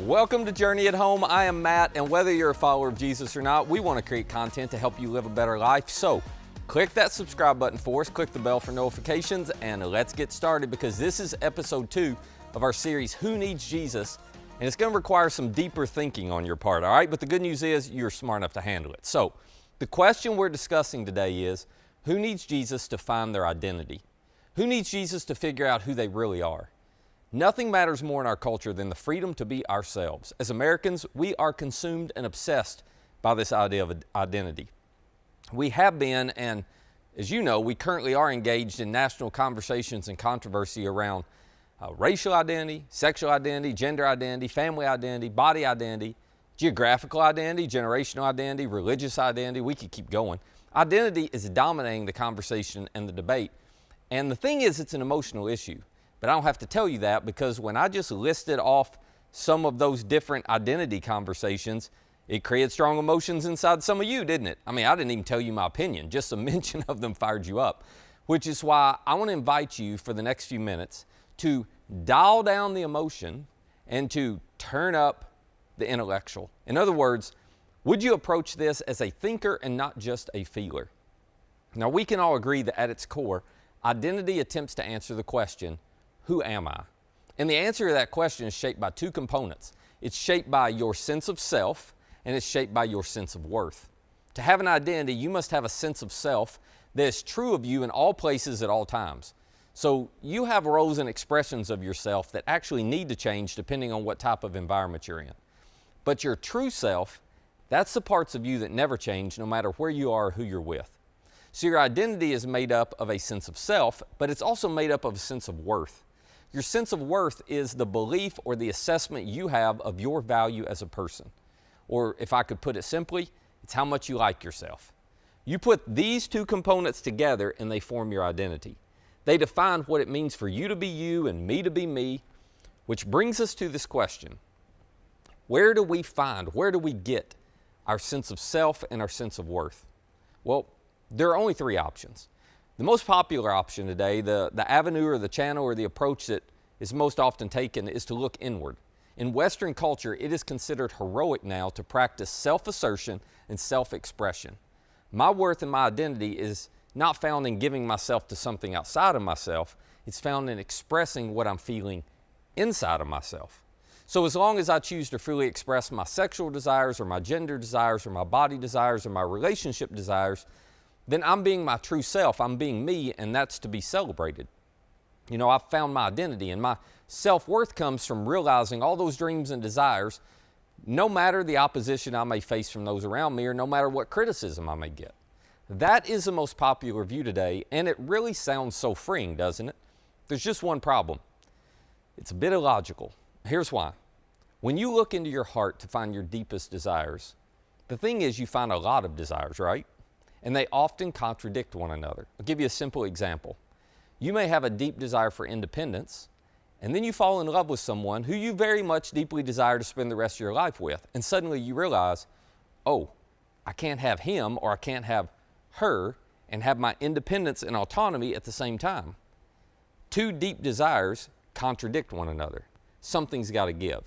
Welcome to Journey at Home. I am Matt, and whether you're a follower of Jesus or not, we want to create content to help you live a better life. So click that subscribe button for us, click the bell for notifications, and let's get started because this is episode 2 of our series, Who Needs Jesus? And it's going to require some deeper thinking on your part, all right? But the good news is you're smart enough to handle it. So the question we're discussing today is, who needs Jesus to find their identity? Who needs Jesus to figure out who they really are? Nothing matters more in our culture than the freedom to be ourselves. As Americans, we are consumed and obsessed by this idea of identity. We have been, and as you know, we currently are engaged in national conversations and controversy around racial identity, sexual identity, gender identity, family identity, body identity, geographical identity, generational identity, religious identity. We could keep going. Identity is dominating the conversation and the debate. And the thing is, it's an emotional issue. But I don't have to tell you that because when I just listed off some of those different identity conversations, it created strong emotions inside some of you, didn't it? I mean, I didn't even tell you my opinion. Just a mention of them fired you up, which is why I want to invite you for the next few minutes to dial down the emotion and to turn up the intellectual. In other words, would you approach this as a thinker and not just a feeler? Now, we can all agree that at its core, identity attempts to answer the question, who am I? And the answer to that question is shaped by two components. It's shaped by your sense of self, and it's shaped by your sense of worth. To have an identity, you must have a sense of self that is true of you in all places at all times. So you have roles and expressions of yourself that actually need to change depending on what type of environment you're in. But your true self, that's the parts of you that never change no matter where you are or who you're with. So your identity is made up of a sense of self, but it's also made up of a sense of worth. Your sense of worth is the belief or the assessment you have of your value as a person. Or if I could put it simply, it's how much you like yourself. You put these two components together and they form your identity. They define what it means for you to be you and me to be me, which brings us to this question. Where do we get our sense of self and our sense of worth? Well, there are only three options. The most popular option today, the avenue or the channel or the approach that is most often taken is to look inward. In Western culture, it is considered heroic now to practice self-assertion and self-expression. My worth and my identity is not found in giving myself to something outside of myself. It's found in expressing what I'm feeling inside of myself. So as long as I choose to freely express my sexual desires or my gender desires or my body desires or my relationship desires, then I'm being my true self, I'm being me, and that's to be celebrated. You know, I've found my identity, and my self-worth comes from realizing all those dreams and desires, no matter the opposition I may face from those around me, or no matter what criticism I may get. That is the most popular view today, and it really sounds so freeing, doesn't it? There's just one problem. It's a bit illogical. Here's why. When you look into your heart to find your deepest desires, the thing is you find a lot of desires, right? And they often contradict one another. I'll give you a simple example. You may have a deep desire for independence, and then you fall in love with someone who you very much deeply desire to spend the rest of your life with, and suddenly you realize, oh, I can't have him or I can't have her and have my independence and autonomy at the same time. Two deep desires contradict one another. Something's got to give.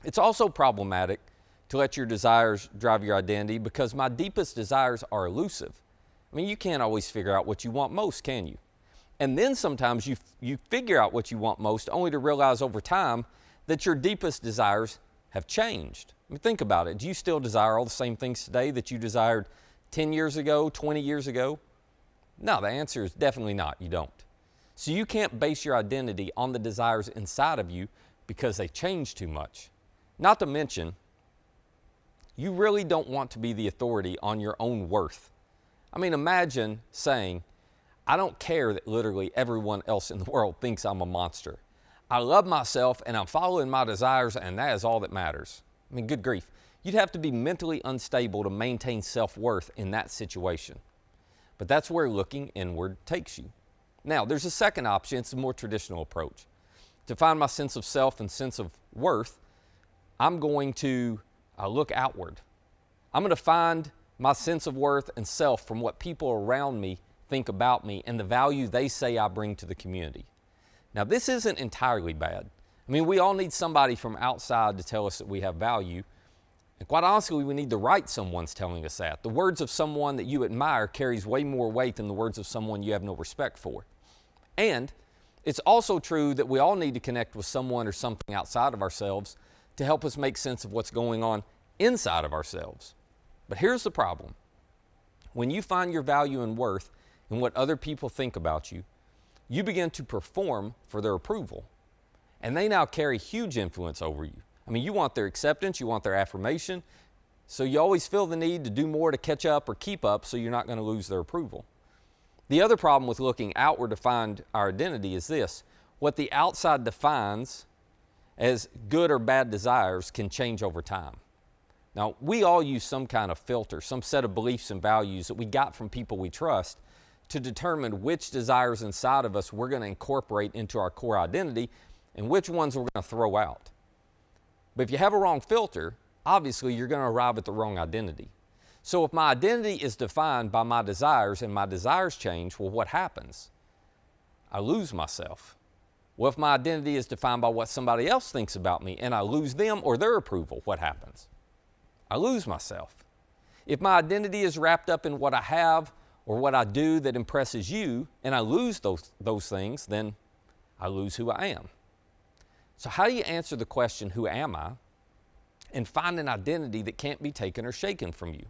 It's also problematic to let your desires drive your identity because my deepest desires are elusive. I mean, you can't always figure out what you want most, can you? And then sometimes you figure out what you want most only to realize over time that your deepest desires have changed. I mean, think about it. Do you still desire all the same things today that you desired 10 years ago, 20 years ago? No, the answer is definitely not. You don't. So you can't base your identity on the desires inside of you because they change too much. Not to mention, you really don't want to be the authority on your own worth. I mean, imagine saying, I don't care that literally everyone else in the world thinks I'm a monster. I love myself and I'm following my desires and that is all that matters. I mean, good grief. You'd have to be mentally unstable to maintain self-worth in that situation. But that's where looking inward takes you. Now, there's a second option. It's a more traditional approach. To find my sense of self and sense of worth, I'm going to look outward. I'm going to find my sense of worth and self from what people around me think about me and the value they say I bring to the community. Now, this isn't entirely bad. I mean, we all need somebody from outside to tell us that we have value. And quite honestly, we need the right someone's telling us that. The words of someone that you admire carries way more weight than the words of someone you have no respect for. And it's also true that we all need to connect with someone or something outside of ourselves to help us make sense of what's going on inside of ourselves. But here's the problem. When you find your value and worth in what other people think about you, you begin to perform for their approval. And they now carry huge influence over you. I mean, you want their acceptance, you want their affirmation, so you always feel the need to do more to catch up or keep up so you're not going to lose their approval. The other problem with looking outward to find our identity is this: what the outside defines as good or bad desires can change over time. Now, we all use some kind of filter, some set of beliefs and values that we got from people we trust to determine which desires inside of us we're going to incorporate into our core identity and which ones we're going to throw out. But if you have a wrong filter, obviously you're going to arrive at the wrong identity. So if my identity is defined by my desires and my desires change, well, what happens? I lose myself. Well, if my identity is defined by what somebody else thinks about me and I lose them or their approval, what happens? I lose myself. If my identity is wrapped up in what I have or what I do that impresses you and I lose those things, then I lose who I am. So how do you answer the question, who am I, and find an identity that can't be taken or shaken from you?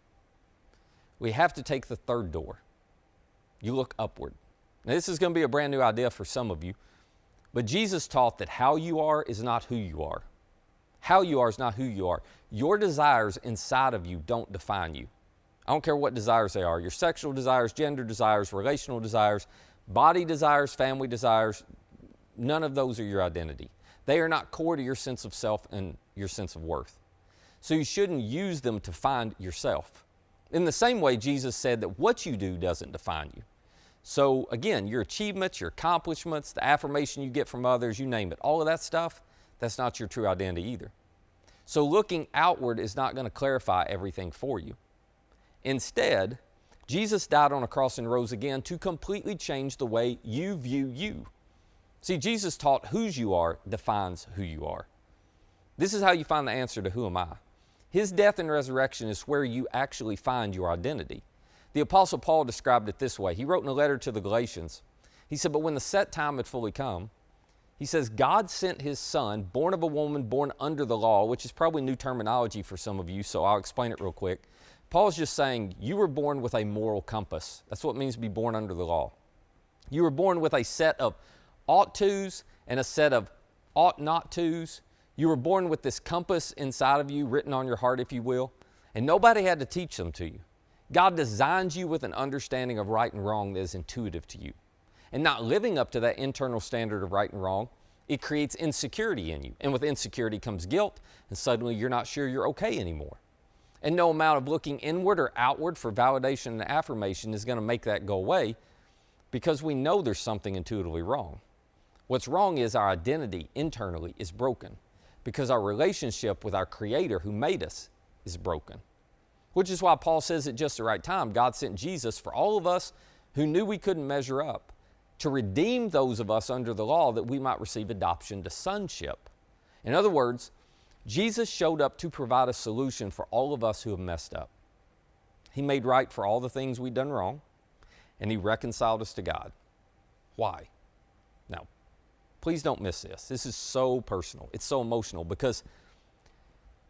We have to take the third door. You look upward. Now, this is going to be a brand new idea for some of you, but Jesus taught that how you are is not who you are. How you are is not who you are. Your desires inside of you don't define you. I don't care what desires they are. Your sexual desires, gender desires, relational desires, body desires, family desires, none of those are your identity. They are not core to your sense of self and your sense of worth. So you shouldn't use them to find yourself. In the same way, Jesus said that what you do doesn't define you. So again, your achievements, your accomplishments, the affirmation you get from others, you name it, all of that stuff, that's not your true identity either. So looking outward is not going to clarify everything for you. Instead, Jesus died on a cross and rose again to completely change the way you view you. See, Jesus taught whose you are defines who you are. This is how you find the answer to who am I. His death and resurrection is where you actually find your identity. The Apostle Paul described it this way. He wrote in a letter to the Galatians. He said, but when the set time had fully come, he says, God sent his son, born of a woman, born under the law, which is probably new terminology for some of you, so I'll explain it real quick. Paul's just saying, you were born with a moral compass. That's what it means to be born under the law. You were born with a set of ought tos and a set of ought not tos. You were born with this compass inside of you, written on your heart, if you will, and nobody had to teach them to you. God designed you with an understanding of right and wrong that is intuitive to you. And not living up to that internal standard of right and wrong, it creates insecurity in you. And with insecurity comes guilt, and suddenly you're not sure you're okay anymore. And no amount of looking inward or outward for validation and affirmation is going to make that go away, because we know there's something intuitively wrong. What's wrong is our identity internally is broken, because our relationship with our Creator who made us is broken. Which is why Paul says at just the right time, God sent Jesus for all of us who knew we couldn't measure up, to redeem those of us under the law that we might receive adoption to sonship. In other words, Jesus showed up to provide a solution for all of us who have messed up. He made right for all the things we'd done wrong, and He reconciled us to God. Why? Now, please don't miss this. This is so personal. It's so emotional, because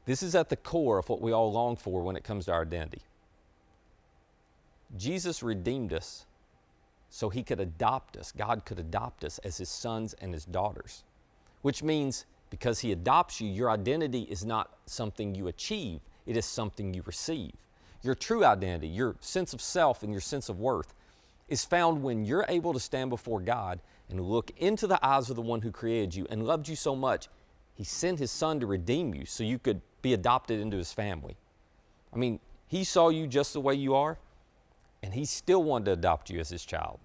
this is at the core of what we all long for when it comes to our identity. Jesus redeemed us so He could adopt us. God could adopt us as His sons and His daughters, which means because He adopts you, your identity is not something you achieve. It is something you receive. Your true identity, your sense of self and your sense of worth is found when you're able to stand before God and look into the eyes of the one who created you and loved you so much, He sent His Son to redeem you so you could be adopted into His family. I mean, He saw you just the way you are, and He still wanted to adopt you as His child.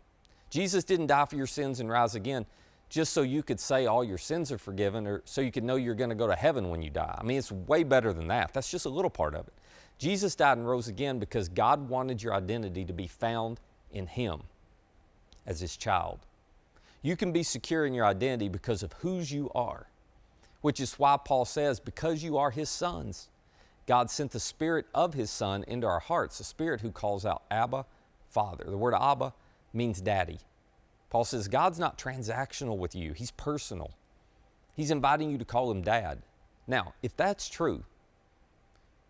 Jesus didn't die for your sins and rise again just so you could say all your sins are forgiven or so you could know you're going to go to heaven when you die. I mean, it's way better than that. That's just a little part of it. Jesus died and rose again because God wanted your identity to be found in Him as His child. You can be secure in your identity because of whose you are. which is why Paul says, because you are his sons, God sent the Spirit of his Son into our hearts, a Spirit who calls out, Abba, Father. The word Abba means daddy. Paul says God's not transactional with you. He's personal. He's inviting you to call him dad. Now, if that's true,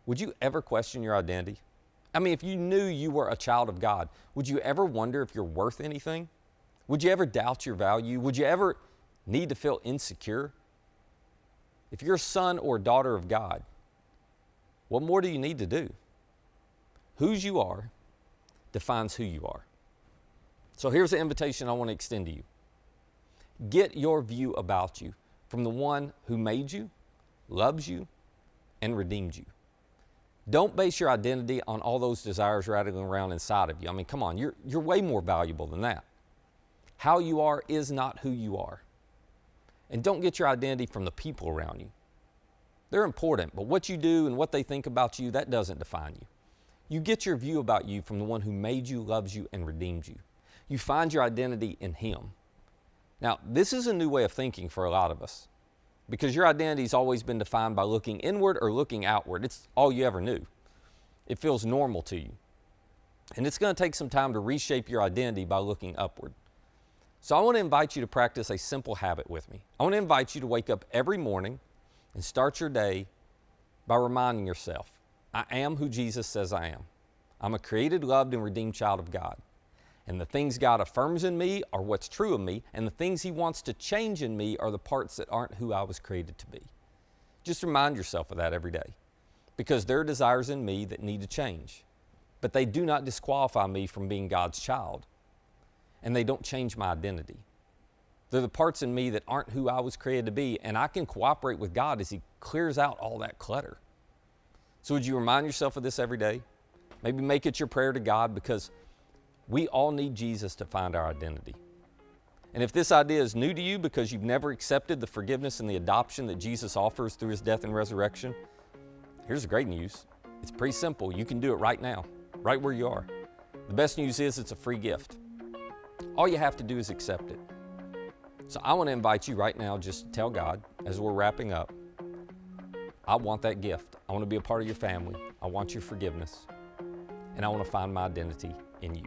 would you ever question your identity? I mean, if you knew you were a child of God, would you ever wonder if you're worth anything? Would you ever doubt your value? Would you ever need to feel insecure? If you're a son or daughter of God, what more do you need to do? Whose you are defines who you are. So here's the invitation I want to extend to you. Get your view about you from the one who made you, loves you, and redeemed you. Don't base your identity on all those desires rattling around inside of you. I mean, come on, you're way more valuable than that. How you are is not who you are. And don't get your identity from the people around you. They're important, but what you do and what they think about you, that doesn't define you. You get your view about you from the one who made you, loves you, and redeemed you. You find your identity in him. Now, this is a new way of thinking for a lot of us because your identity's always been defined by looking inward or looking outward. It's all you ever knew. It feels normal to you. And it's going to take some time to reshape your identity by looking upward. So I want to invite you to practice a simple habit with me. I want to invite you to wake up every morning and start your day by reminding yourself, I am who Jesus says I am. I'm a created, loved, and redeemed child of God. And the things God affirms in me are what's true of me, and the things he wants to change in me are the parts that aren't who I was created to be. Just remind yourself of that every day, because there are desires in me that need to change, but they do not disqualify me from being God's child, and they don't change my identity. They're the parts in me that aren't who I was created to be, and I can cooperate with God as he clears out all that clutter. So would you remind yourself of this every day? Maybe make it your prayer to God, because we all need Jesus to find our identity. And if this idea is new to you because you've never accepted the forgiveness and the adoption that Jesus offers through his death and resurrection, here's the great news. It's pretty simple. You can do it right now, right where you are. The best news is it's a free gift. All you have to do is accept it. So I want to invite you right now just to tell God, as we're wrapping up, I want that gift. I want to be a part of your family. I want your forgiveness. And I want to find my identity in you.